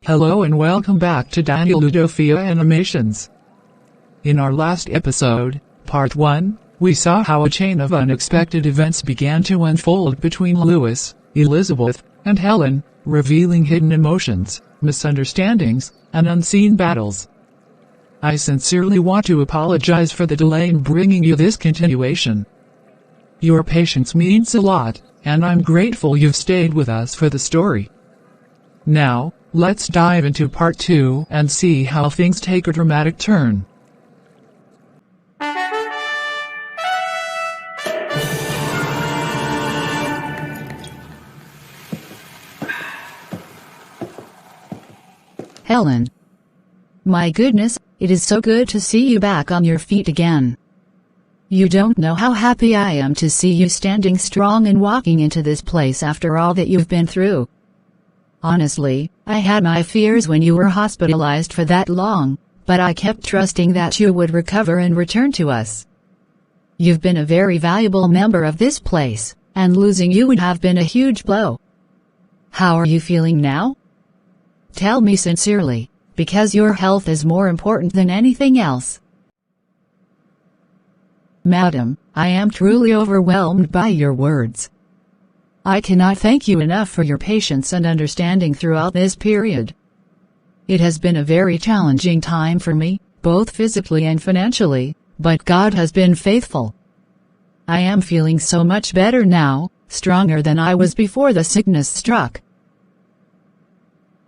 Hello and welcome back to Udofia Animations. In our last episode, Part 1, we saw how a chain of unexpected events began to unfold between Lewis, Elizabeth, and Helen, revealing hidden emotions, misunderstandings, and unseen battles. I sincerely want to apologize for the delay in bringing you this continuation. Your patience means a lot, and I'm grateful you've stayed with us for the story. Now, let's dive into Part 2 and see how things take a dramatic turn. Helen. My goodness, it is so good to see you back on your feet again. You don't know how happy I am to see you standing strong and walking into this place after all that you've been through. Honestly, I had my fears when you were hospitalized for that long, but I kept trusting that you would recover and return to us. You've been a very valuable member of this place, and losing you would have been a huge blow. How are you feeling now? Tell me sincerely, because your health is more important than anything else. Madam, I am truly overwhelmed by your words. I cannot thank you enough for your patience and understanding throughout this period. It has been a very challenging time for me, both physically and financially, but God has been faithful. I am feeling so much better now, stronger than I was before the sickness struck.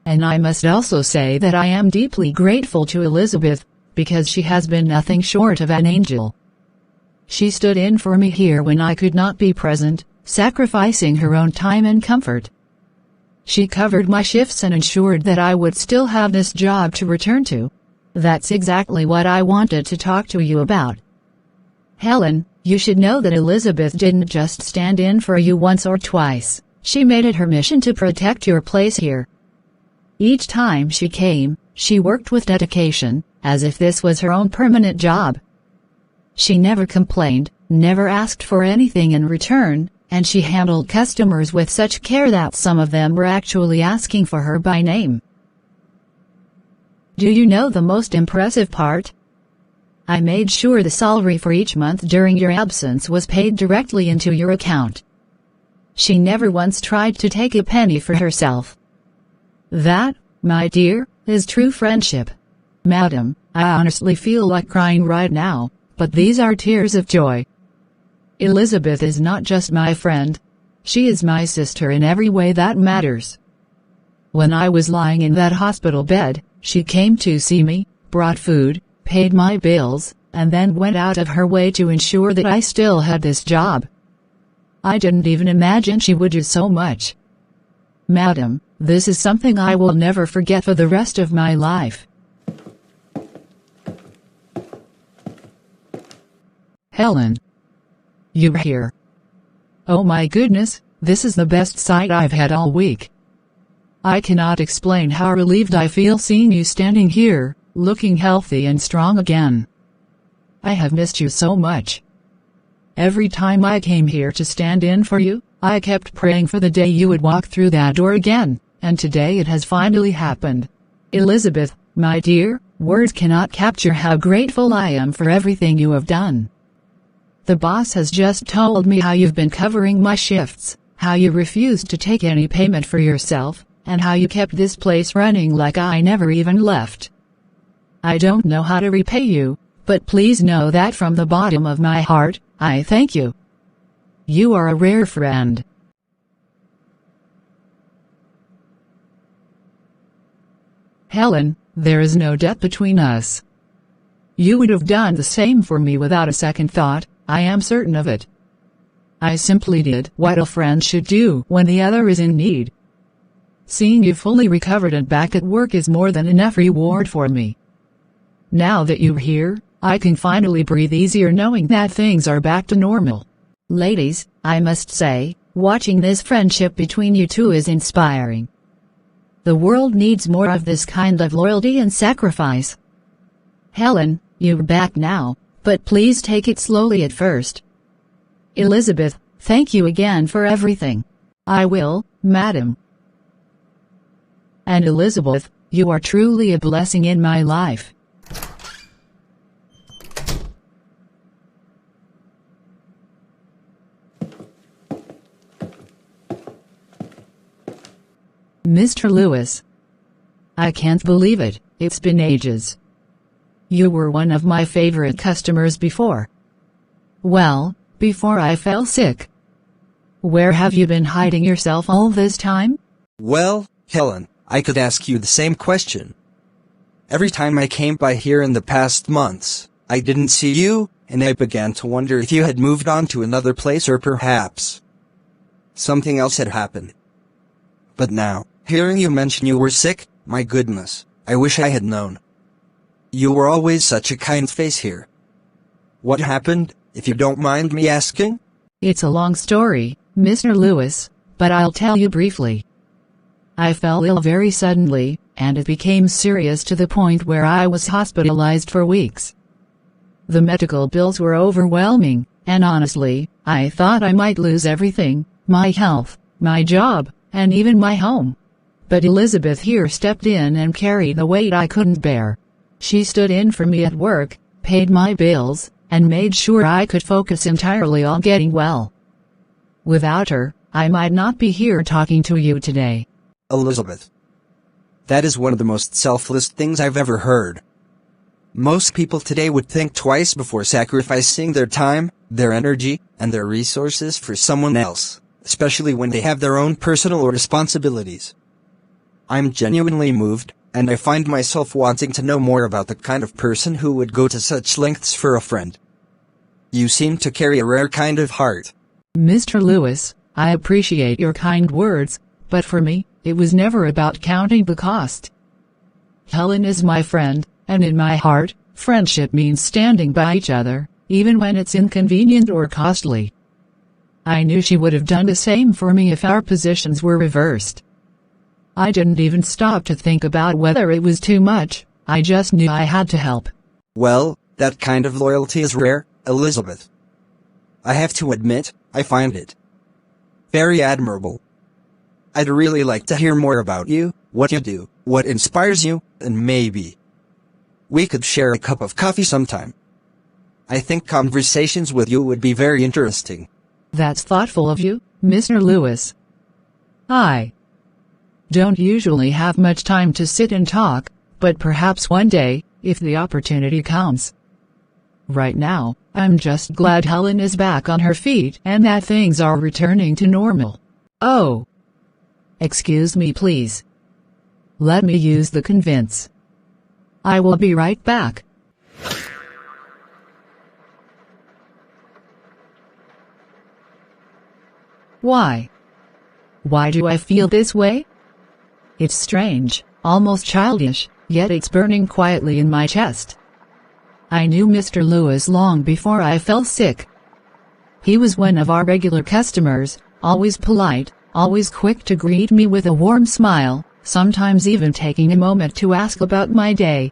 And I must also say that I am deeply grateful to Elizabeth, because she has been nothing short of an angel. She stood in for me here when I could not be present, sacrificing her own time and comfort. She covered my shifts and ensured that I would still have this job to return to. That's exactly what I wanted to talk to you about. Helen, you should know that Elizabeth didn't just stand in for you once or twice. She made it her mission to protect your place here. Each time she came, she worked with dedication, as if this was her own permanent job. She never complained, never asked for anything in return, and she handled customers with such care that some of them were actually asking for her by name. Do you know the most impressive part? I made sure the salary for each month during your absence was paid directly into your account. She never once tried to take a penny for herself. That, my dear, is true friendship. Madam, I honestly feel like crying right now, but these are tears of joy. Elizabeth is not just my friend. She is my sister in every way that matters. When I was lying in that hospital bed, she came to see me, brought food, paid my bills, and then went out of her way to ensure that I still had this job. I didn't even imagine she would do so much. Madam, this is something I will never forget for the rest of my life. Helen. You're here. Oh my goodness, this is the best sight I've had all week. I cannot explain how relieved I feel seeing you standing here, looking healthy and strong again. I have missed you so much. Every time I came here to stand in for you, I kept praying for the day you would walk through that door again, and today it has finally happened. Elizabeth, my dear, words cannot capture how grateful I am for everything you have done. The boss has just told me how you've been covering my shifts, how you refused to take any payment for yourself, and how you kept this place running like I never even left. I don't know how to repay you, but please know that from the bottom of my heart, I thank you. You are a rare friend. Helen, there is no debt between us. You would have done the same for me without a second thought, I am certain of it. I simply did what a friend should do when the other is in need. Seeing you fully recovered and back at work is more than enough reward for me. Now that you're here, I can finally breathe easier knowing that things are back to normal. Ladies, I must say, watching this friendship between you two is inspiring. The world needs more of this kind of loyalty and sacrifice. Helen, you're back now, but please take it slowly at first. Elizabeth, thank you again for everything. I will, madam. And Elizabeth, You are truly a blessing in my life. Mr. Lewis. I can't believe it, it's been ages. You were one of my favorite customers before. Well, before I fell sick. Where have you been hiding yourself all this time? Well, Helen, I could ask you the same question. Every time I came by here in the past months, I didn't see you, and I began to wonder if you had moved on to another place or perhaps something else had happened. But now, hearing you mention you were sick, my goodness, I wish I had known. You were always such a kind face here. What happened, if you don't mind me asking? It's a long story, Mr. Lewis, but I'll tell you briefly. I fell ill very suddenly, and it became serious to the point where I was hospitalized for weeks. The medical bills were overwhelming, and honestly, I thought I might lose everything, my health, my job, and even my home. But Elizabeth here stepped in and carried the weight I couldn't bear. She stood in for me at work, paid my bills, and made sure I could focus entirely on getting well. Without her, I might not be here talking to you today. Elizabeth. That is one of the most selfless things I've ever heard. Most people today would think twice before sacrificing their time, their energy, and their resources for someone else, especially when they have their own personal responsibilities. I'm genuinely moved, and I find myself wanting to know more about the kind of person who would go to such lengths for a friend. You seem to carry a rare kind of heart. Mr. Lewis, I appreciate your kind words, but for me, it was never about counting the cost. Helen is my friend, and in my heart, friendship means standing by each other, even when it's inconvenient or costly. I knew she would have done the same for me if our positions were reversed. I didn't even stop to think about whether it was too much, I just knew I had to help. Well, that kind of loyalty is rare, Elizabeth. I have to admit, I find it very admirable. I'd really like to hear more about you, what you do, what inspires you, and maybe we could share a cup of coffee sometime. I think conversations with you would be very interesting. That's thoughtful of you, Mr. Lewis. I don't usually have much time to sit and talk, but perhaps one day, if the opportunity comes. Right now, I'm just glad Helen is back on her feet and that things are returning to normal. Oh. Excuse me please. Let me use the convince. I will be right back. Why? Why do I feel this way? It's strange, almost childish, yet it's burning quietly in my chest. I knew Mr. Lewis long before I fell sick. He was one of our regular customers, always polite, always quick to greet me with a warm smile, sometimes even taking a moment to ask about my day.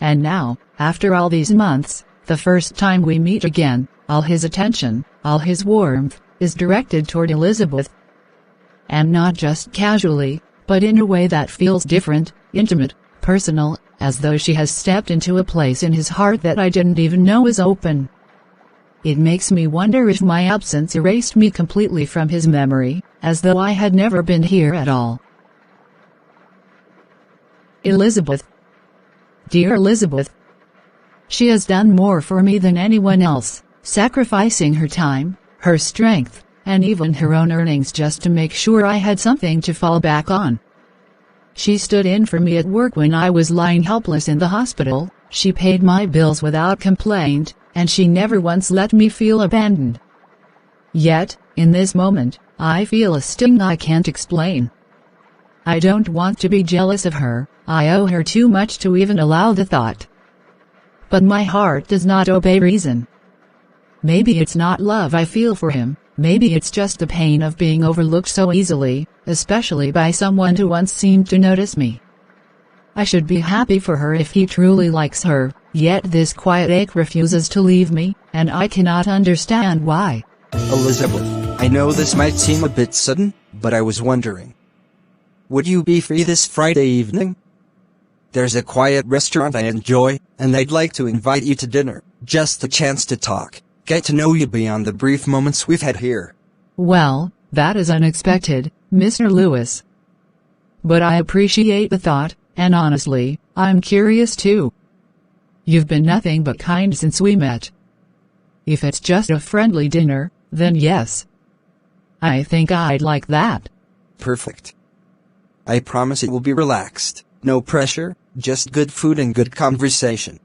And now, after all these months, the first time we meet again, all his attention, all his warmth, is directed toward Elizabeth. And not just casually, but in a way that feels different, intimate, personal, as though she has stepped into a place in his heart that I didn't even know was open. It makes me wonder if my absence erased me completely from his memory, as though I had never been here at all. Elizabeth. Dear Elizabeth. She has done more for me than anyone else, sacrificing her time, her strength, and even her own earnings just to make sure I had something to fall back on. She stood in for me at work when I was lying helpless in the hospital, she paid my bills without complaint, and she never once let me feel abandoned. Yet, in this moment, I feel a sting I can't explain. I don't want to be jealous of her, I owe her too much to even allow the thought. But my heart does not obey reason. Maybe it's not love I feel for him, maybe it's just the pain of being overlooked so easily, especially by someone who once seemed to notice me. I should be happy for her if he truly likes her, yet this quiet ache refuses to leave me, and I cannot understand why. Elizabeth, I know this might seem a bit sudden, but I was wondering. Would you be free this Friday evening? There's a quiet restaurant I enjoy, and I'd like to invite you to dinner. Just the chance to talk, get to know you beyond the brief moments we've had here. Well, that is unexpected, Mr. Lewis. But I appreciate the thought, and honestly, I'm curious too. You've been nothing but kind since we met. If it's just a friendly dinner, then yes. I think I'd like that. Perfect. I promise it will be relaxed, no pressure, just good food and good conversation.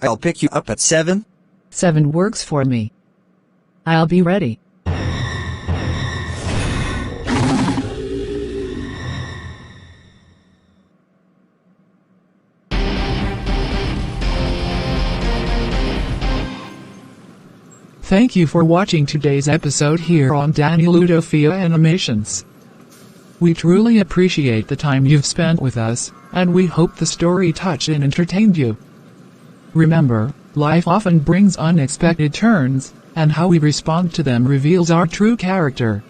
I'll pick you up at 7. 7 works for me. I'll be ready. Thank you for watching today's episode here on Udofia Animations. We truly appreciate the time you've spent with us, and we hope the story touched and entertained you. Remember, life often brings unexpected turns, and how we respond to them reveals our true character.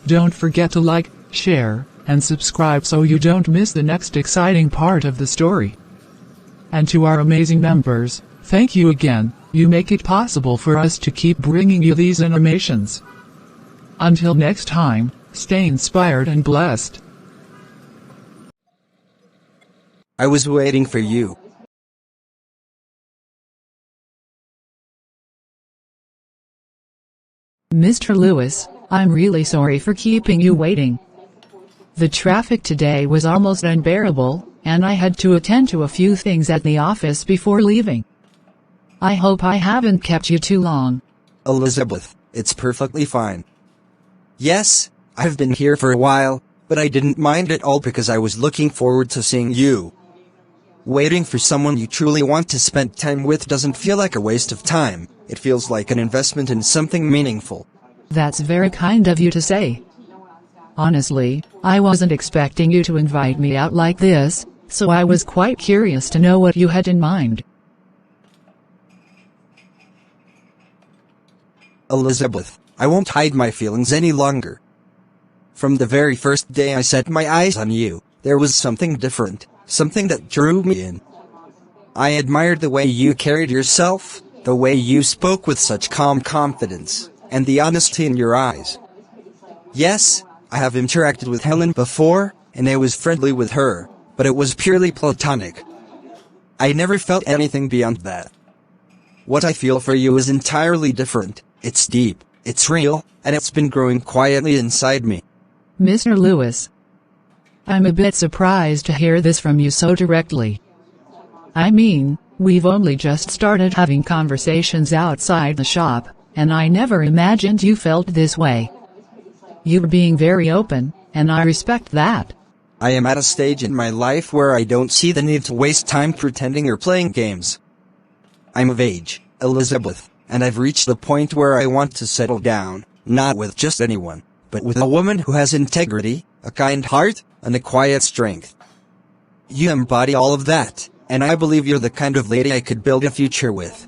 Don't forget to like, share, and subscribe so you don't miss the next exciting part of the story. And to our amazing members, thank you again. You make it possible for us to keep bringing you these animations. Until next time, stay inspired and blessed. I was waiting for you. Mr. Lewis, I'm really sorry for keeping you waiting. The traffic today was almost unbearable, and I had to attend to a few things at the office before leaving. I hope I haven't kept you too long. Elizabeth, it's perfectly fine. Yes, I've been here for a while, but I didn't mind at all because I was looking forward to seeing you. Waiting for someone you truly want to spend time with doesn't feel like a waste of time, it feels like an investment in something meaningful. That's very kind of you to say. Honestly, I wasn't expecting you to invite me out like this, so I was quite curious to know what you had in mind. Elizabeth, I won't hide my feelings any longer. From the very first day I set my eyes on you, there was something different, something that drew me in. I admired the way you carried yourself, the way you spoke with such calm confidence, and the honesty in your eyes. Yes, I have interacted with Helen before, and I was friendly with her, but it was purely platonic. I never felt anything beyond that. What I feel for you is entirely different. It's deep, it's real, and it's been growing quietly inside me. Mr. Lewis, I'm a bit surprised to hear this from you so directly. I mean, we've only just started having conversations outside the shop, and I never imagined you felt this way. You're being very open, and I respect that. I am at a stage in my life where I don't see the need to waste time pretending or playing games. I'm of age, Elizabeth, and I've reached the point where I want to settle down, not with just anyone, but with a woman who has integrity, a kind heart, and a quiet strength. You embody all of that, and I believe you're the kind of lady I could build a future with.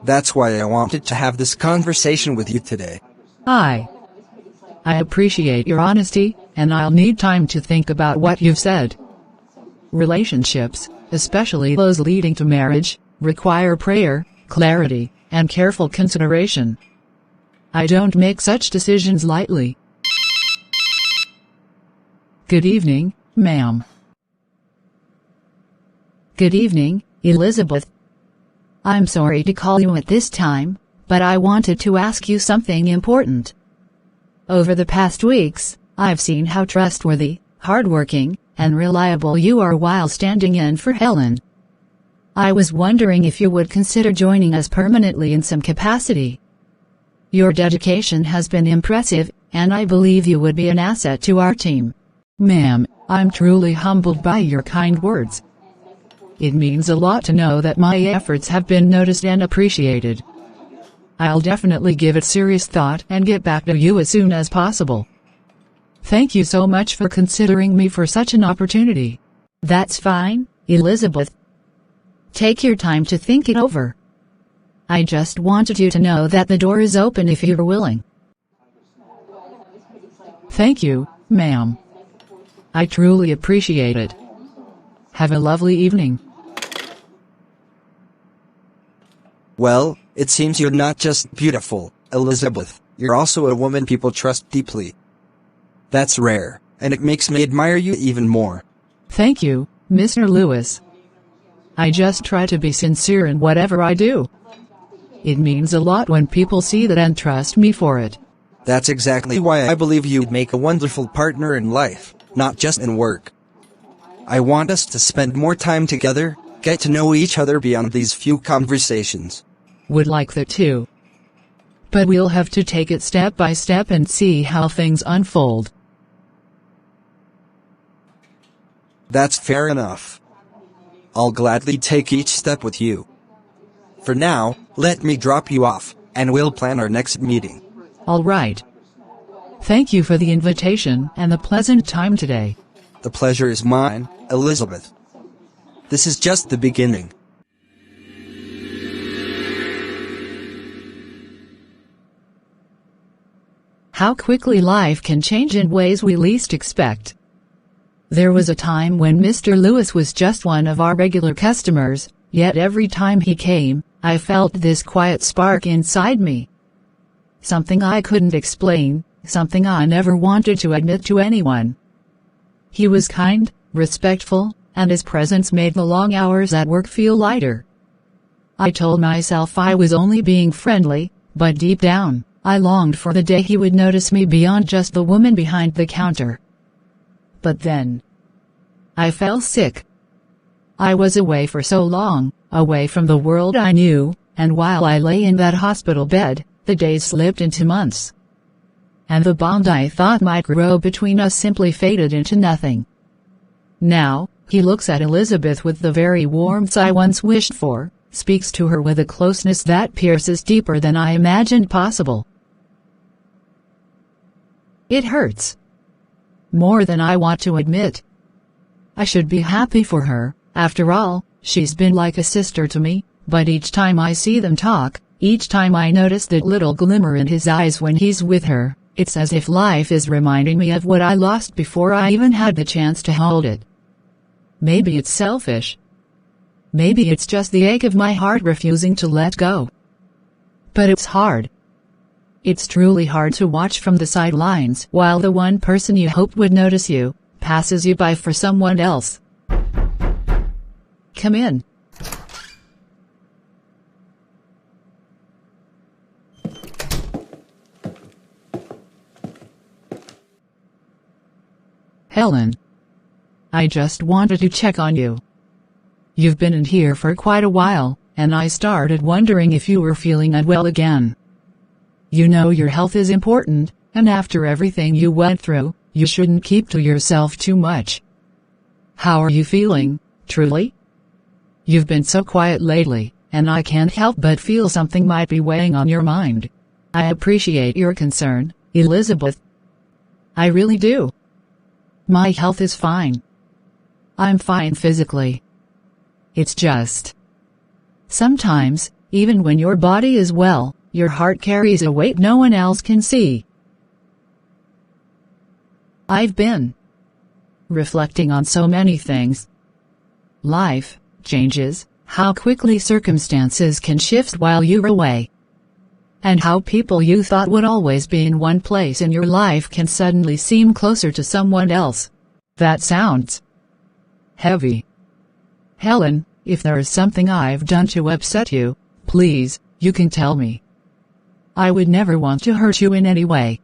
That's why I wanted to have this conversation with you today. I appreciate your honesty, and I'll need time to think about what you've said. Relationships, especially those leading to marriage, require prayer, clarity, and careful consideration. I don't make such decisions lightly. Good evening, ma'am. Good evening, Elizabeth. I'm sorry to call you at this time, but I wanted to ask you something important. Over the past weeks, I've seen how trustworthy, hardworking, and reliable you are while standing in for Helen. I was wondering if you would consider joining us permanently in some capacity. Your dedication has been impressive, and I believe you would be an asset to our team. Ma'am, I'm truly humbled by your kind words. It means a lot to know that my efforts have been noticed and appreciated. I'll definitely give it serious thought and get back to you as soon as possible. Thank you so much for considering me for such an opportunity. That's fine, Elizabeth. Take your time to think it over. I just wanted you to know that the door is open if you're willing. Thank you, ma'am. I truly appreciate it. Have a lovely evening. Well, it seems you're not just beautiful, Elizabeth, you're also a woman people trust deeply. That's rare, and it makes me admire you even more. Thank you, Mr. Lewis. I just try to be sincere in whatever I do. It means a lot when people see that and trust me for it. That's exactly why I believe you'd make a wonderful partner in life, not just in work. I want us to spend more time together, get to know each other beyond these few conversations. Would like that too. But we'll have to take it step by step and see how things unfold. That's fair enough. I'll gladly take each step with you. For now, let me drop you off, and we'll plan our next meeting. All right. Thank you for the invitation and the pleasant time today. The pleasure is mine, Elizabeth. This is just the beginning. How quickly life can change in ways we least expect. There was a time when Mr. Lewis was just one of our regular customers, yet every time he came, I felt this quiet spark inside me. Something I couldn't explain, something I never wanted to admit to anyone. He was kind, respectful, and his presence made the long hours at work feel lighter. I told myself I was only being friendly, but deep down, I longed for the day he would notice me beyond just the woman behind the counter. But then, I fell sick. I was away for so long, away from the world I knew, and while I lay in that hospital bed, the days slipped into months. And the bond I thought might grow between us simply faded into nothing. Now, he looks at Elizabeth with the very warmth I once wished for, speaks to her with a closeness that pierces deeper than I imagined possible. It hurts. More than I want to admit. I should be happy for her, after all, she's been like a sister to me, but each time I see them talk, each time I notice that little glimmer in his eyes when he's with her, it's as if life is reminding me of what I lost before I even had the chance to hold it. Maybe it's selfish. Maybe it's just the ache of my heart refusing to let go. But it's hard. It's truly hard to watch from the sidelines while the one person you hoped would notice you, passes you by for someone else. Come in. Helen. I just wanted to check on you. You've been in here for quite a while, and I started wondering if you were feeling unwell again. You know your health is important, and after everything you went through, you shouldn't keep to yourself too much. How are you feeling, truly? You've been so quiet lately, and I can't help but feel something might be weighing on your mind. I appreciate your concern, Elizabeth. I really do. My health is fine. I'm fine physically. It's just, sometimes, even when your body is well, your heart carries a weight no one else can see. I've been reflecting on so many things. Life changes, how quickly circumstances can shift while you're away. And how people you thought would always be in one place in your life can suddenly seem closer to someone else. That sounds heavy. Helen, if there is something I've done to upset you, please, you can tell me. I would never want to hurt you in any way.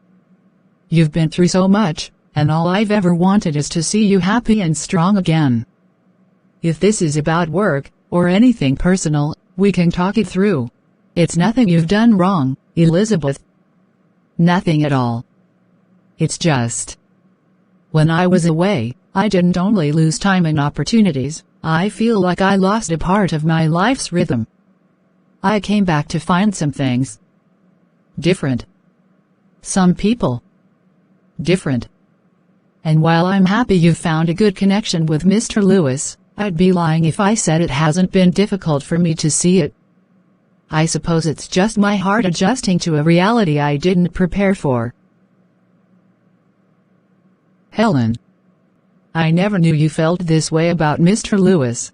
You've been through so much, and all I've ever wanted is to see you happy and strong again. If this is about work, or anything personal, we can talk it through. It's nothing you've done wrong, Elizabeth. Nothing at all. It's just, when I was away, I didn't only lose time and opportunities, I feel like I lost a part of my life's rhythm. I came back to find some things different. Some people different. And while I'm happy you've found a good connection with Mr. Lewis, I'd be lying if I said it hasn't been difficult for me to see it. I suppose it's just my heart adjusting to a reality I didn't prepare for. Helen. I never knew you felt this way about Mr. Lewis.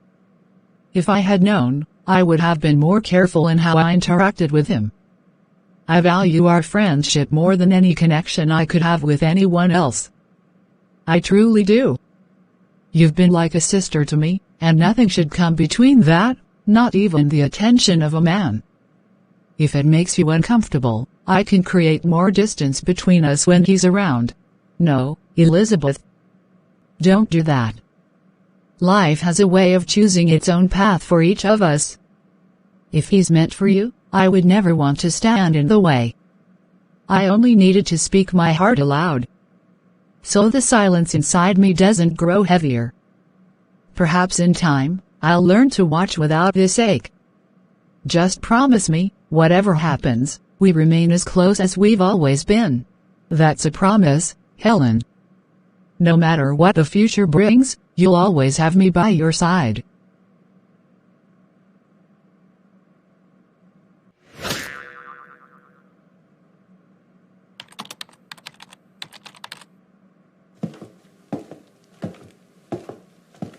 If I had known, I would have been more careful in how I interacted with him. I value our friendship more than any connection I could have with anyone else. I truly do. You've been like a sister to me, and nothing should come between that, not even the attention of a man. If it makes you uncomfortable, I can create more distance between us when he's around. No, Elizabeth. Don't do that. Life has a way of choosing its own path for each of us. If he's meant for you, I would never want to stand in the way. I only needed to speak my heart aloud, so the silence inside me doesn't grow heavier. Perhaps in time, I'll learn to watch without this ache. Just promise me, whatever happens, we remain as close as we've always been. That's a promise, Helen. No matter what the future brings, you'll always have me by your side.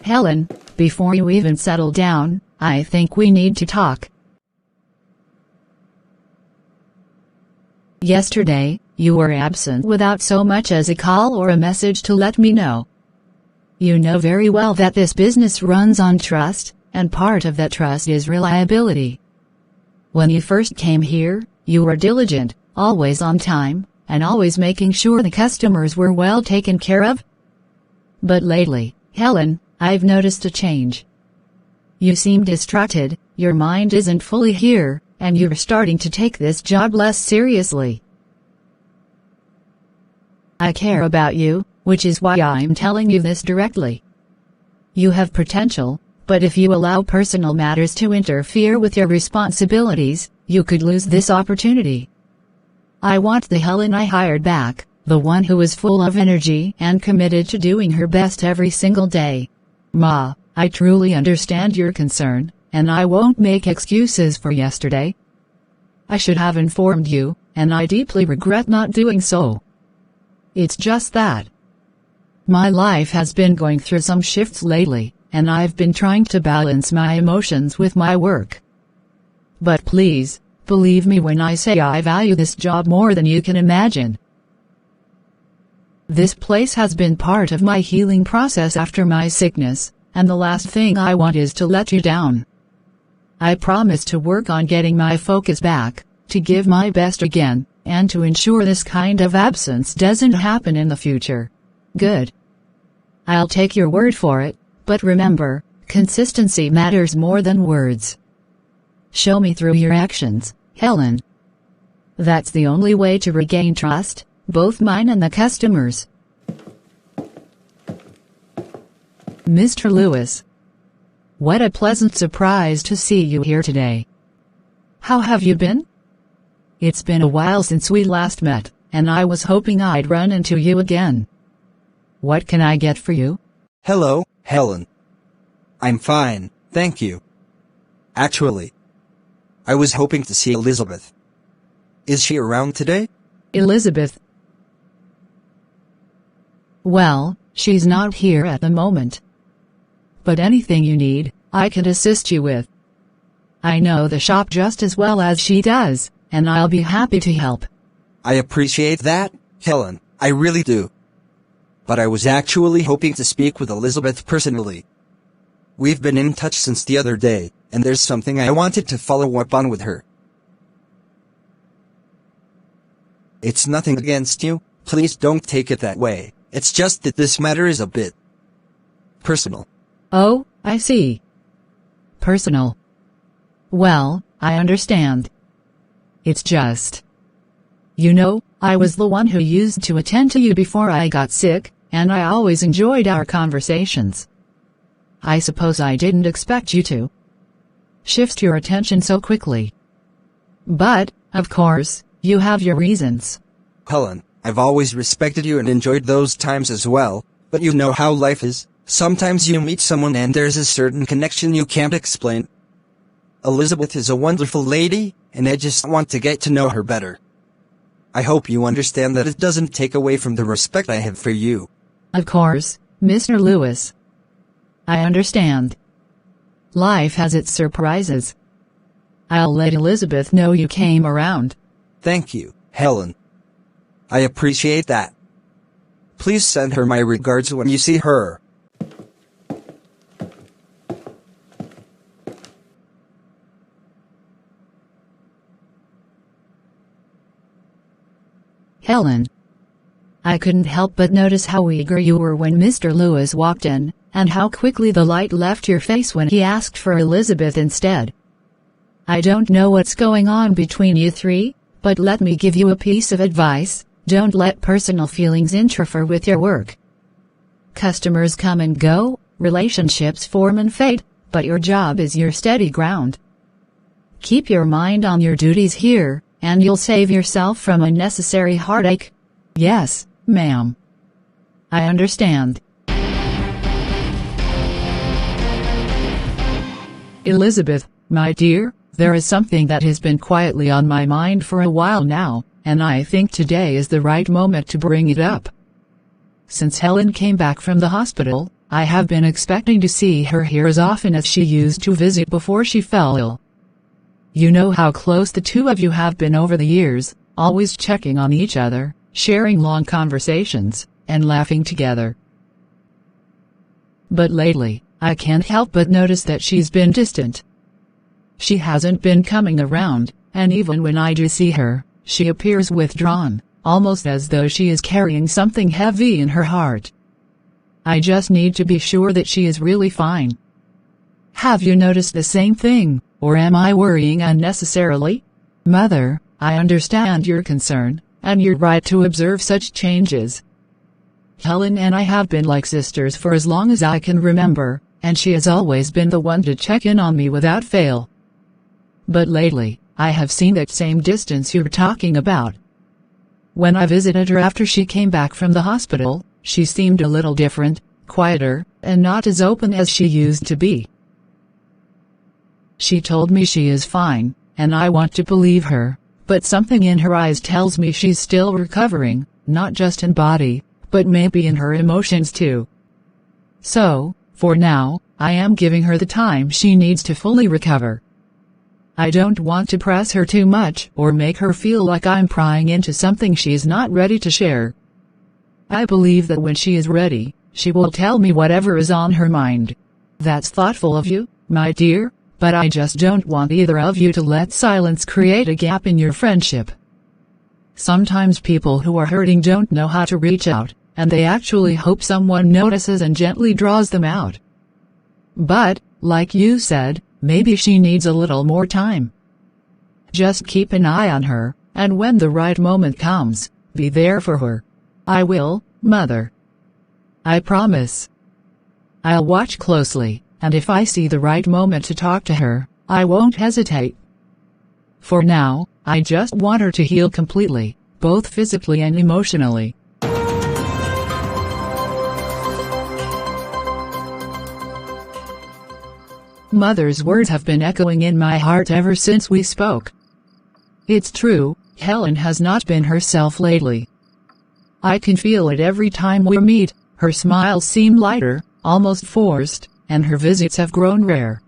Helen, before you even settle down, I think we need to talk. Yesterday, you were absent without so much as a call or a message to let me know. You know very well that this business runs on trust, and part of that trust is reliability. When you first came here, you were diligent, always on time, and always making sure the customers were well taken care of. But lately, Helen, I've noticed a change. You seem distracted, your mind isn't fully here, and you're starting to take this job less seriously. I care about you, which is why I'm telling you this directly. You have potential, but if you allow personal matters to interfere with your responsibilities, you could lose this opportunity. I want the Helen I hired back, the one who is full of energy and committed to doing her best every single day. Ma, I truly understand your concern, and I won't make excuses for yesterday. I should have informed you, and I deeply regret not doing so. It's just that my life has been going through some shifts lately, and I've been trying to balance my emotions with my work. But please, believe me when I say I value this job more than you can imagine. This place has been part of my healing process after my sickness, and the last thing I want is to let you down. I promise to work on getting my focus back, to give my best again, and to ensure this kind of absence doesn't happen in the future. Good. I'll take your word for it, but remember, consistency matters more than words. Show me through your actions, Helen. That's the only way to regain trust, both mine and the customers. Mr. Lewis. What a pleasant surprise to see you here today. How have you been? It's been a while since we last met, and I was hoping I'd run into you again. What can I get for you? Hello, Helen. I'm fine, thank you. Actually, I was hoping to see Elizabeth. Is she around today? Elizabeth. Well, she's not here at the moment. But anything you need, I can assist you with. I know the shop just as well as she does, and I'll be happy to help. I appreciate that, Helen, I really do. But I was actually hoping to speak with Elizabeth personally. We've been in touch since the other day, and there's something I wanted to follow up on with her. It's nothing against you, please don't take it that way, it's just that this matter is a bit personal. Oh, I see. Personal. Well, I understand. It's just, you know, I was the one who used to attend to you before I got sick, and I always enjoyed our conversations. I suppose I didn't expect you to shift your attention so quickly. But, of course, you have your reasons. Helen, I've always respected you and enjoyed those times as well, but you know how life is. Sometimes you meet someone and there's a certain connection you can't explain. Elizabeth is a wonderful lady, and I just want to get to know her better. I hope you understand that it doesn't take away from the respect I have for you. Of course, Mr. Lewis. I understand. Life has its surprises. I'll let Elizabeth know you came around. Thank you, Helen. I appreciate that. Please send her my regards when you see her. Helen. I couldn't help but notice how eager you were when Mr. Lewis walked in, and how quickly the light left your face when he asked for Elizabeth instead. I don't know what's going on between you three, but let me give you a piece of advice: don't let personal feelings interfere with your work. Customers come and go, relationships form and fade, but your job is your steady ground. Keep your mind on your duties here, and you'll save yourself from unnecessary heartache. Yes, ma'am. I understand. Elizabeth, my dear, there is something that has been quietly on my mind for a while now, and I think today is the right moment to bring it up. Since Helen came back from the hospital, I have been expecting to see her here as often as she used to visit before she fell ill. You know how close the two of you have been over the years, always checking on each other, sharing long conversations, and laughing together. But lately, I can't help but notice that she's been distant. She hasn't been coming around, and even when I do see her, she appears withdrawn, almost as though she is carrying something heavy in her heart. I just need to be sure that she is really fine. Have you noticed the same thing, or am I worrying unnecessarily? Mother, I understand your concern, and you're right to observe such changes. Helen and I have been like sisters for as long as I can remember, and she has always been the one to check in on me without fail. But lately, I have seen that same distance you're talking about. When I visited her after she came back from the hospital, she seemed a little different, quieter, and not as open as she used to be. She told me she is fine, and I want to believe her, but something in her eyes tells me she's still recovering, not just in body, but maybe in her emotions too. So, for now, I am giving her the time she needs to fully recover. I don't want to press her too much or make her feel like I'm prying into something she's not ready to share. I believe that when she is ready, she will tell me whatever is on her mind. That's thoughtful of you, my dear, but I just don't want either of you to let silence create a gap in your friendship. Sometimes people who are hurting don't know how to reach out, and they actually hope someone notices and gently draws them out. But, like you said, maybe she needs a little more time. Just keep an eye on her, and when the right moment comes, be there for her. I will, Mother. I promise. I'll watch closely, and if I see the right moment to talk to her, I won't hesitate. For now, I just want her to heal completely, both physically and emotionally. Mother's words have been echoing in my heart ever since we spoke. It's true, Helen has not been herself lately. I can feel it every time we meet. Her smiles seem lighter, almost forced, and her visits have grown rare.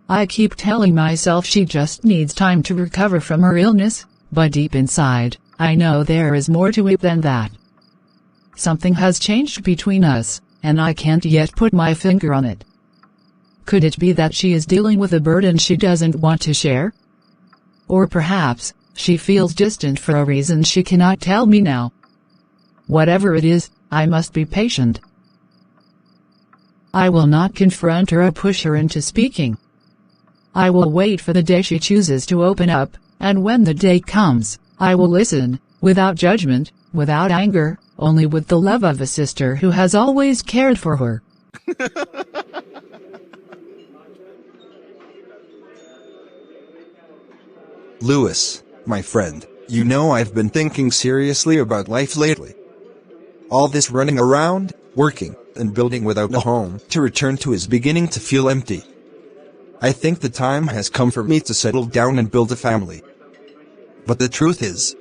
I keep telling myself she just needs time to recover from her illness, but deep inside, I know there is more to it than that. Something has changed between us, and I can't yet put my finger on it. Could it be that she is dealing with a burden she doesn't want to share? Or perhaps, she feels distant for a reason she cannot tell me now. Whatever it is, I must be patient. I will not confront her or push her into speaking. I will wait for the day she chooses to open up, and when the day comes, I will listen, without judgment, without anger, only with the love of a sister who has always cared for her. Lewis, my friend, you know I've been thinking seriously about life lately. All this running around, working, and building without a home to return to is beginning to feel empty. I think the time has come for me to settle down and build a family. But the truth is,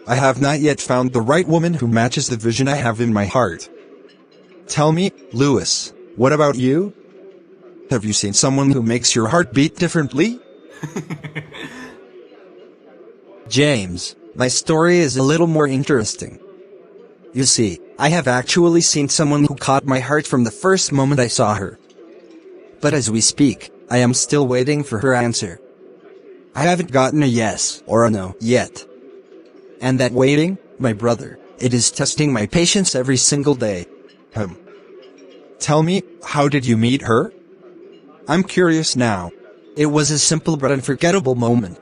I have not yet found the right woman who matches the vision I have in my heart. Tell me, Lewis, what about you? Have you seen someone who makes your heart beat differently? James, my story is a little more interesting. You see, I have actually seen someone who caught my heart from the first moment I saw her. But as we speak, I am still waiting for her answer. I haven't gotten a yes or a no yet. And that waiting, my brother, it is testing my patience every single day. Tell me, how did you meet her? I'm curious now. It was a simple but unforgettable moment.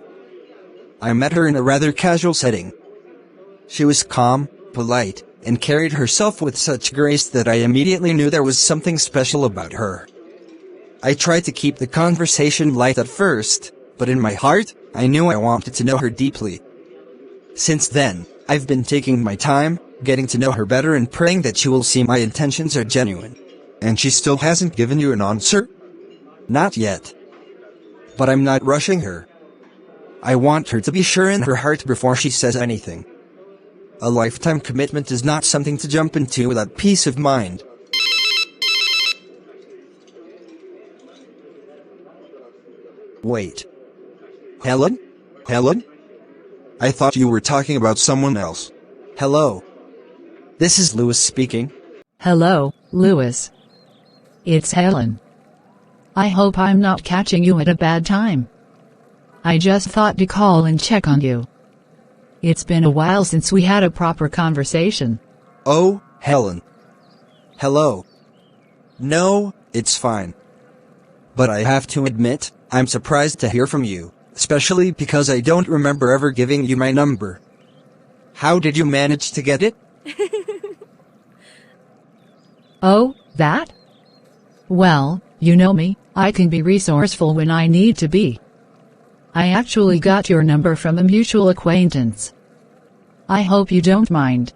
I met her in a rather casual setting. She was calm, polite, and carried herself with such grace that I immediately knew there was something special about her. I tried to keep the conversation light at first, but in my heart, I knew I wanted to know her deeply. Since then, I've been taking my time, getting to know her better and praying that she will see my intentions are genuine. And she still hasn't given you an answer? Not yet. But I'm not rushing her. I want her to be sure in her heart before she says anything. A lifetime commitment is not something to jump into without peace of mind. Wait. Helen? Helen? I thought you were talking about someone else. Hello. This is Lewis speaking. Hello, Lewis. It's Helen. I hope I'm not catching you at a bad time. I just thought to call and check on you. It's been a while since we had a proper conversation. Oh, Helen. Hello. No, it's fine. But I have to admit, I'm surprised to hear from you, especially because I don't remember ever giving you my number. How did you manage to get it? Oh, that? Well, you know me, I can be resourceful when I need to be. I actually got your number from a mutual acquaintance. I hope you don't mind.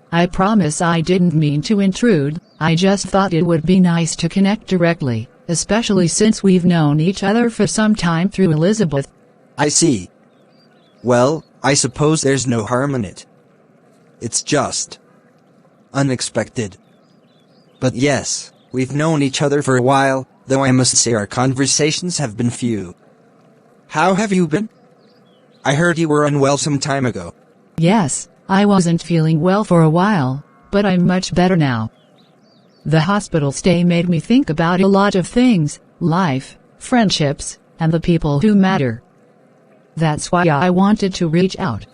I promise I didn't mean to intrude, I just thought it would be nice to connect directly, especially since we've known each other for some time through Elizabeth. I see. Well, I suppose there's no harm in it. It's just unexpected. But yes, we've known each other for a while, though I must say our conversations have been few. How have you been? I heard you were unwell some time ago. Yes, I wasn't feeling well for a while, but I'm much better now. The hospital stay made me think about a lot of things, life, friendships, and the people who matter. That's why I wanted to reach out.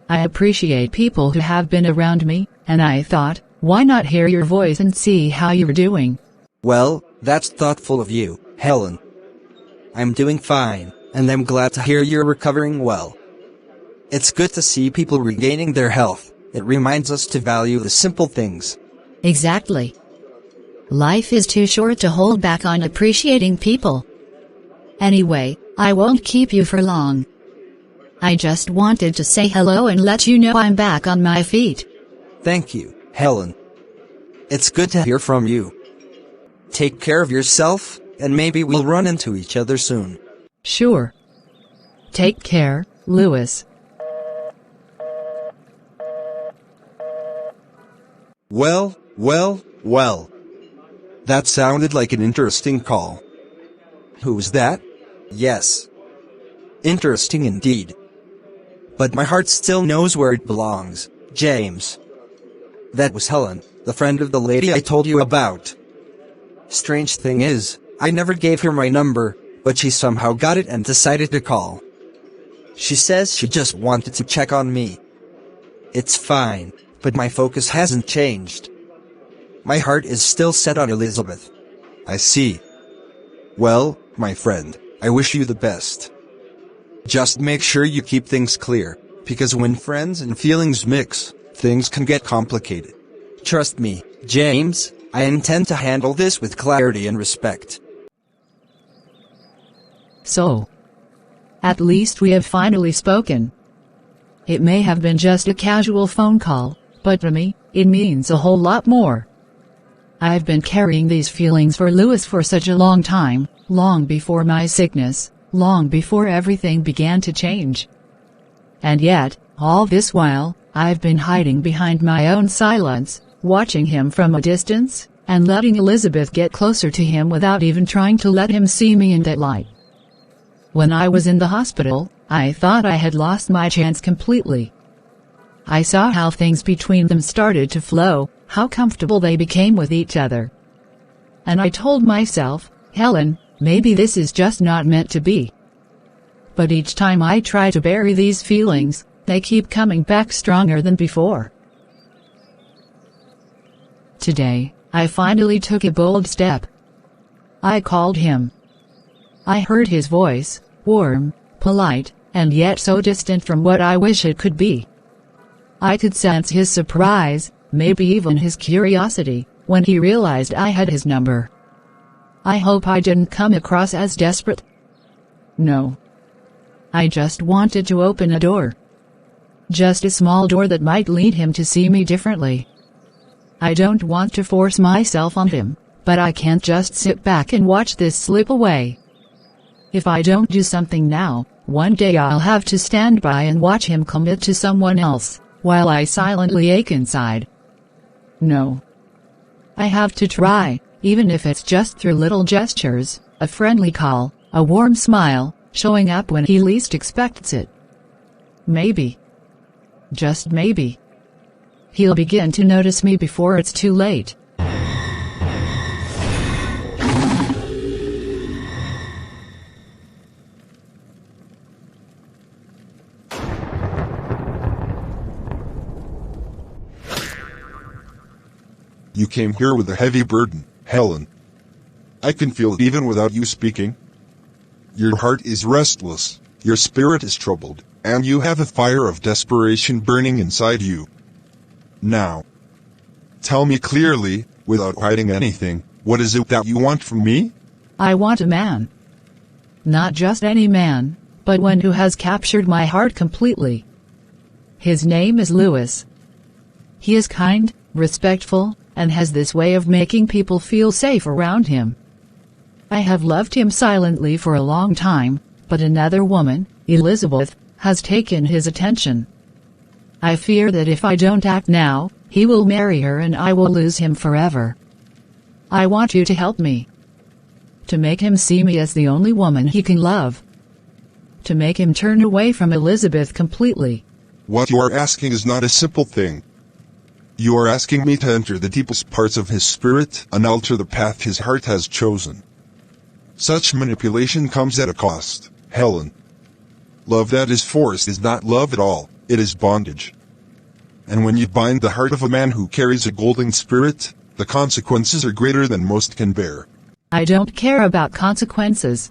I appreciate people who have been around me, and I thought, why not hear your voice and see how you're doing? Well, that's thoughtful of you, Helen. I'm doing fine, and I'm glad to hear you're recovering well. It's good to see people regaining their health. It reminds us to value the simple things. Exactly. Life is too short to hold back on appreciating people. Anyway, I won't keep you for long. I just wanted to say hello and let you know I'm back on my feet. Thank you, Helen. It's good to hear from you. Take care of yourself, and maybe we'll run into each other soon. Sure. Take care, Lewis. Well. That sounded like an interesting call. Who's that? Yes. Interesting indeed. But my heart still knows where it belongs, James. That was Helen, the friend of the lady I told you about. Strange thing is, I never gave her my number, but she somehow got it and decided to call. She says she just wanted to check on me. It's fine, but my focus hasn't changed. My heart is still set on Elizabeth. I see. Well, my friend, I wish you the best. Just make sure you keep things clear, because when friends and feelings mix, things can get complicated. Trust me, James, I intend to handle this with clarity and respect. So, at least we have finally spoken. It may have been just a casual phone call, but to me, it means a whole lot more. I've been carrying these feelings for Lewis for such a long time, long before my sickness, long before everything began to change. And yet, all this while, I've been hiding behind my own silence, watching him from a distance, and letting Elizabeth get closer to him without even trying to let him see me in that light. When I was in the hospital, I thought I had lost my chance completely. I saw how things between them started to flow, how comfortable they became with each other. And I told myself, Helen, maybe this is just not meant to be. But each time I try to bury these feelings, they keep coming back stronger than before. Today, I finally took a bold step. I called him. I heard his voice, warm, polite, and yet so distant from what I wish it could be. I could sense his surprise, maybe even his curiosity, when he realized I had his number. I hope I didn't come across as desperate. No. I just wanted to open a door. Just a small door that might lead him to see me differently. I don't want to force myself on him, but I can't just sit back and watch this slip away. If I don't do something now, one day I'll have to stand by and watch him commit to someone else, while I silently ache inside. No. I have to try, even if it's just through little gestures, a friendly call, a warm smile, showing up when he least expects it. Maybe. Just maybe. He'll begin to notice me before it's too late. You came here with a heavy burden, Helen. I can feel it even without you speaking. Your heart is restless, your spirit is troubled, and you have a fire of desperation burning inside you. Now, tell me clearly, without hiding anything, what is it that you want from me? I want a man. Not just any man, but one who has captured my heart completely. His name is Louis. He is kind, respectful, and has this way of making people feel safe around him. I have loved him silently for a long time, but another woman, Elizabeth, has taken his attention. I fear that if I don't act now, he will marry her and I will lose him forever. I want you to help me. To make him see me as the only woman he can love. To make him turn away from Elizabeth completely. What you are asking is not a simple thing. You are asking me to enter the deepest parts of his spirit and alter the path his heart has chosen. Such manipulation comes at a cost, Helen. Love that is forced is not love at all, it is bondage. And when you bind the heart of a man who carries a golden spirit, the consequences are greater than most can bear. I don't care about consequences.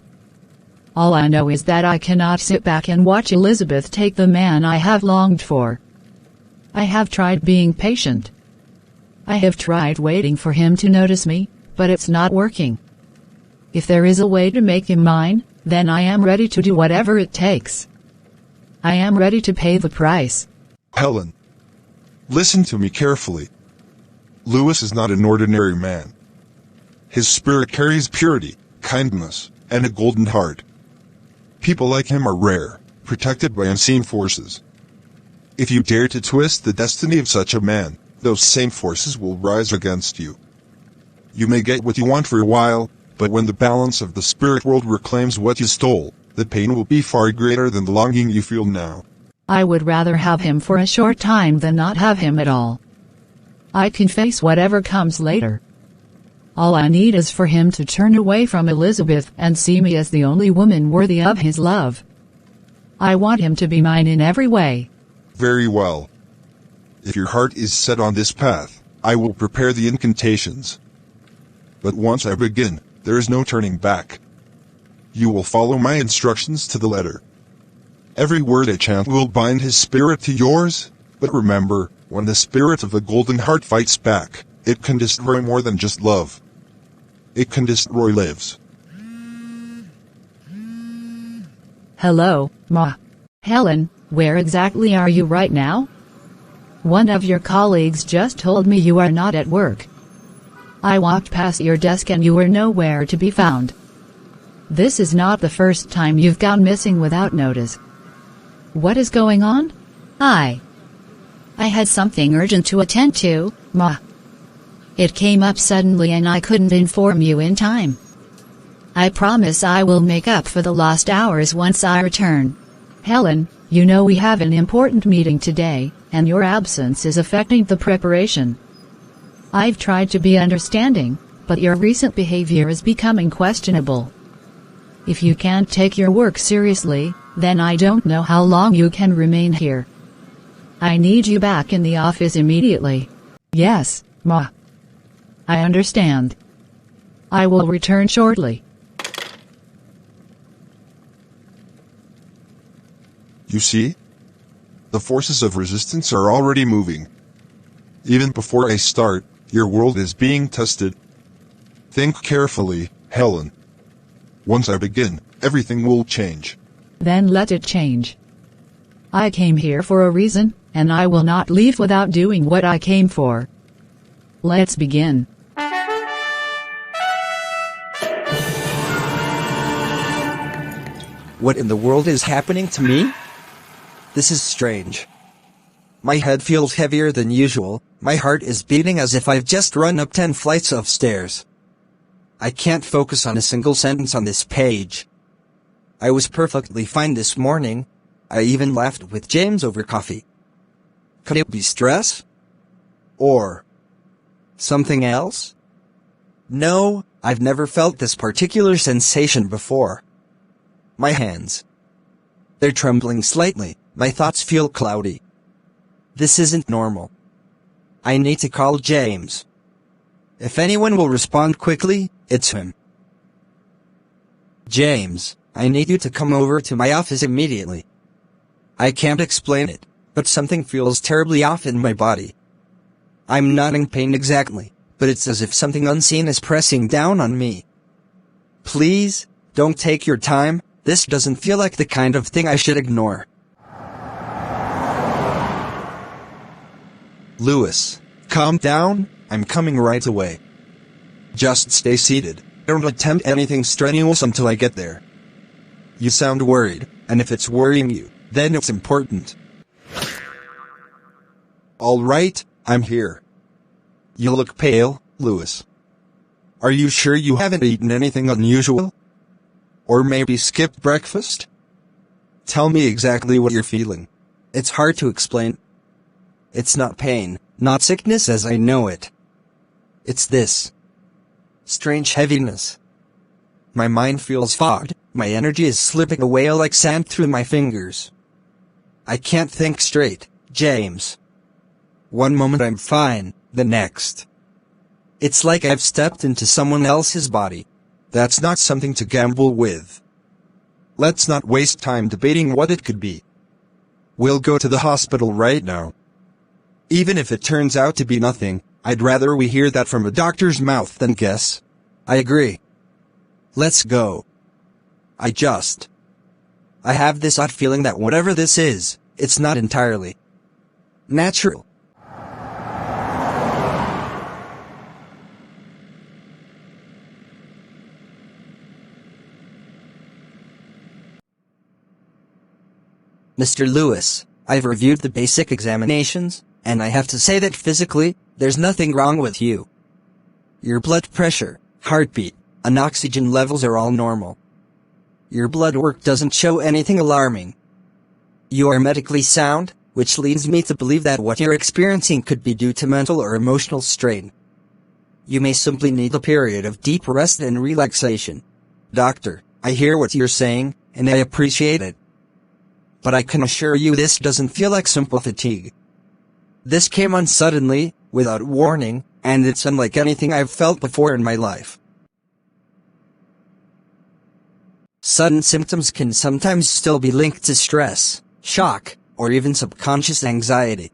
All I know is that I cannot sit back and watch Elizabeth take the man I have longed for. I have tried being patient. I have tried waiting for him to notice me, but it's not working. If there is a way to make him mine, then I am ready to do whatever it takes. I am ready to pay the price. Helen, listen to me carefully. Louis is not an ordinary man. His spirit carries purity, kindness, and a golden heart. People like him are rare, protected by unseen forces. If you dare to twist the destiny of such a man, those same forces will rise against you. You may get what you want for a while, but when the balance of the spirit world reclaims what you stole, the pain will be far greater than the longing you feel now. I would rather have him for a short time than not have him at all. I can face whatever comes later. All I need is for him to turn away from Elizabeth and see me as the only woman worthy of his love. I want him to be mine in every way. Very well. If your heart is set on this path, I will prepare the incantations. But once I begin, there is no turning back. You will follow my instructions to the letter. Every word I chant will bind his spirit to yours, but remember, when the spirit of the golden heart fights back, it can destroy more than just love. It can destroy lives. Hello, Ma. Helen, where exactly are you right now? One of your colleagues just told me you are not at work. I walked past your desk and you were nowhere to be found. This is not the first time you've gone missing without notice. What is going on? I had something urgent to attend to, Ma. It came up suddenly and I couldn't inform you in time. I promise I will make up for the lost hours once I return. Helen, you know we have an important meeting today, and your absence is affecting the preparation. I've tried to be understanding, but your recent behavior is becoming questionable. If you can't take your work seriously, then I don't know how long you can remain here. I need you back in the office immediately. Yes, Ma. I understand. I will return shortly. You see? The forces of resistance are already moving. Even before I start, your world is being tested. Think carefully, Helen. Once I begin, everything will change. Then let it change. I came here for a reason, and I will not leave without doing what I came for. Let's begin. What in the world is happening to me? This is strange. My head feels heavier than usual, my heart is beating as if I've just run up 10 flights of stairs. I can't focus on a single sentence on this page. I was perfectly fine this morning. I even laughed with James over coffee. Could it be stress? Or something else? No, I've never felt this particular sensation before. My hands. They're trembling slightly, my thoughts feel cloudy. This isn't normal. I need to call James. If anyone will respond quickly, it's him. James, I need you to come over to my office immediately. I can't explain it, but something feels terribly off in my body. I'm not in pain exactly, but it's as if something unseen is pressing down on me. Please, don't take your time, this doesn't feel like the kind of thing I should ignore. Lewis, calm down, I'm coming right away. Just stay seated, don't attempt anything strenuous until I get there. You sound worried, and if it's worrying you, then it's important. All right, I'm here. You look pale, Lewis. Are you sure you haven't eaten anything unusual? Or maybe skipped breakfast? Tell me exactly what you're feeling. It's hard to explain. It's not pain, not sickness as I know it. It's this strange heaviness. My mind feels fogged, my energy is slipping away like sand through my fingers. I can't think straight, James. One moment I'm fine, the next. It's like I've stepped into someone else's body. That's not something to gamble with. Let's not waste time debating what it could be. We'll go to the hospital right now. Even if it turns out to be nothing, I'd rather we hear that from a doctor's mouth than guess. I agree. Let's go. I have this odd feeling that whatever this is, it's not entirely natural. Mr. Lewis, I've reviewed the basic examinations, and I have to say that physically, there's nothing wrong with you. Your blood pressure, heartbeat, and oxygen levels are all normal. Your blood work doesn't show anything alarming. You are medically sound, which leads me to believe that what you're experiencing could be due to mental or emotional strain. You may simply need a period of deep rest and relaxation. Doctor, I hear what you're saying, and I appreciate it. But I can assure you this doesn't feel like simple fatigue. This came on suddenly, without warning, and it's unlike anything I've felt before in my life. Sudden symptoms can sometimes still be linked to stress, shock, or even subconscious anxiety.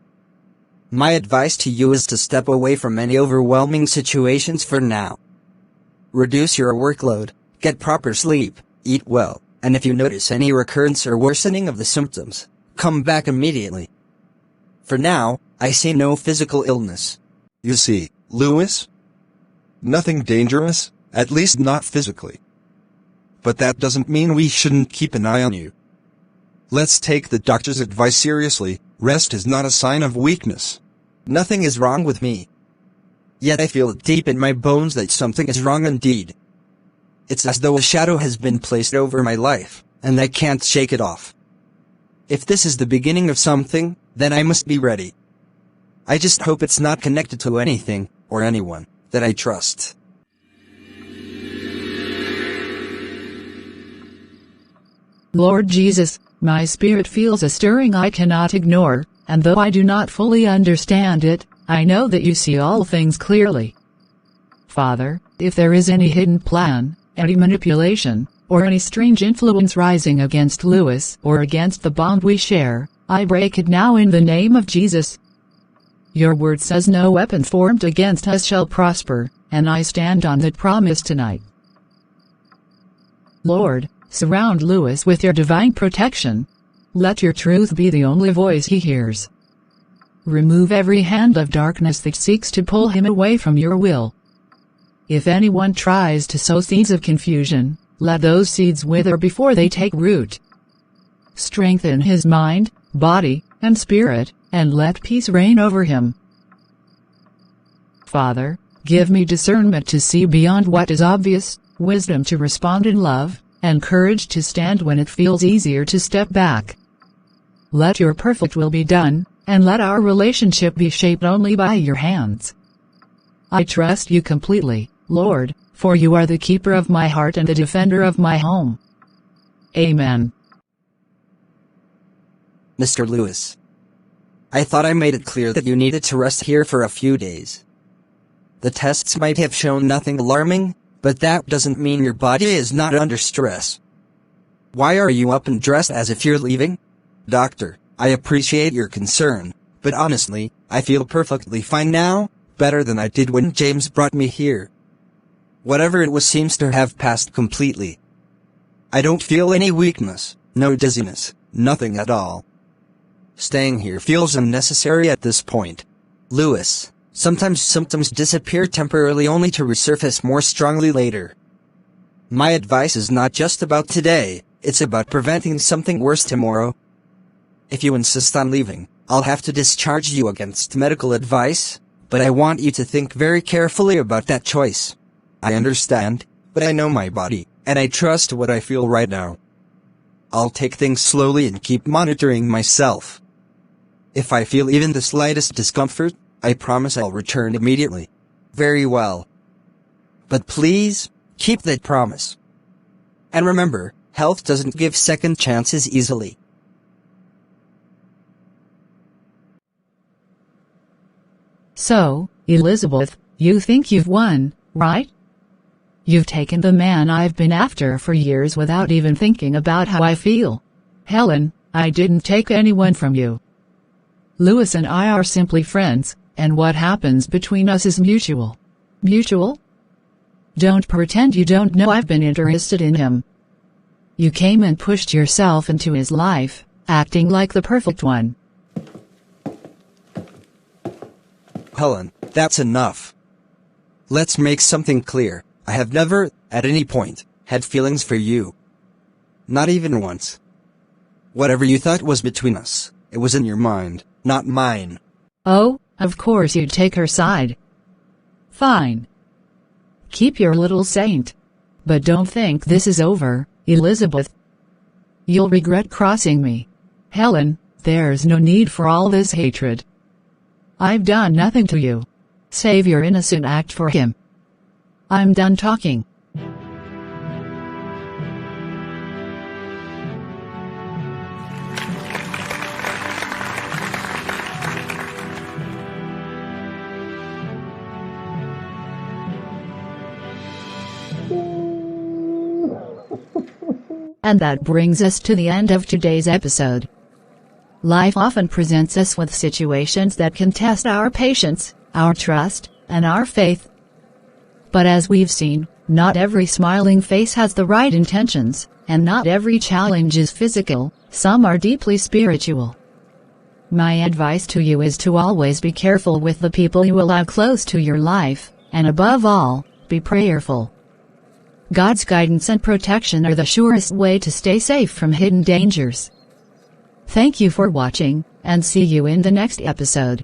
My advice to you is to step away from any overwhelming situations for now. Reduce your workload, get proper sleep, eat well, and if you notice any recurrence or worsening of the symptoms, come back immediately. For now, I see no physical illness. You see, Lewis? Nothing dangerous, at least not physically. But that doesn't mean we shouldn't keep an eye on you. Let's take the doctor's advice seriously, rest is not a sign of weakness. Nothing is wrong with me. Yet I feel deep in my bones that something is wrong indeed. It's as though a shadow has been placed over my life, and I can't shake it off. If this is the beginning of something, then I must be ready. I just hope it's not connected to anything, or anyone, that I trust. Lord Jesus, my spirit feels a stirring I cannot ignore, and though I do not fully understand it, I know that you see all things clearly. Father, if there is any hidden plan, any manipulation, or any strange influence rising against Lewis or against the bond we share, I break it now in the name of Jesus. Your word says no weapon formed against us shall prosper, and I stand on that promise tonight. Lord, surround Lewis with your divine protection. Let your truth be the only voice he hears. Remove every hand of darkness that seeks to pull him away from your will. If anyone tries to sow seeds of confusion, let those seeds wither before they take root. Strengthen his mind, body, and spirit, and let peace reign over him. Father, give me discernment to see beyond what is obvious, wisdom to respond in love, and courage to stand when it feels easier to step back. Let your perfect will be done, and let our relationship be shaped only by your hands. I trust you completely, Lord, for you are the keeper of my heart and the defender of my home. Amen. Mr. Lewis, I thought I made it clear that you needed to rest here for a few days. The tests might have shown nothing alarming, but that doesn't mean your body is not under stress. Why are you up and dressed as if you're leaving? Doctor, I appreciate your concern, but honestly, I feel perfectly fine now, better than I did when James brought me here. Whatever it was seems to have passed completely. I don't feel any weakness, no dizziness, nothing at all. Staying here feels unnecessary at this point. Lewis, sometimes symptoms disappear temporarily only to resurface more strongly later. My advice is not just about today, it's about preventing something worse tomorrow. If you insist on leaving, I'll have to discharge you against medical advice, but I want you to think very carefully about that choice. I understand, but I know my body, and I trust what I feel right now. I'll take things slowly and keep monitoring myself. If I feel even the slightest discomfort, I promise I'll return immediately. Very well. But please, keep that promise. And remember, health doesn't give second chances easily. So, Elizabeth, you think you've won, right? You've taken the man I've been after for years without even thinking about how I feel. Helen, I didn't take anyone from you. Lewis and I are simply friends, and what happens between us is mutual. Mutual? Don't pretend you don't know I've been interested in him. You came and pushed yourself into his life, acting like the perfect one. Helen, that's enough. Let's make something clear. I have never, at any point, had feelings for you. Not even once. Whatever you thought was between us, it was in your mind, not mine. Oh, of course you'd take her side. Fine. Keep your little saint. But don't think this is over, Elizabeth. You'll regret crossing me. Helen, there's no need for all this hatred. I've done nothing to you. Save your innocent act for him. I'm done talking. And that brings us to the end of today's episode. Life often presents us with situations that can test our patience, our trust, and our faith. But as we've seen, not every smiling face has the right intentions, and not every challenge is physical, some are deeply spiritual. My advice to you is to always be careful with the people you allow close to your life, and above all, be prayerful. God's guidance and protection are the surest way to stay safe from hidden dangers. Thank you for watching, and see you in the next episode.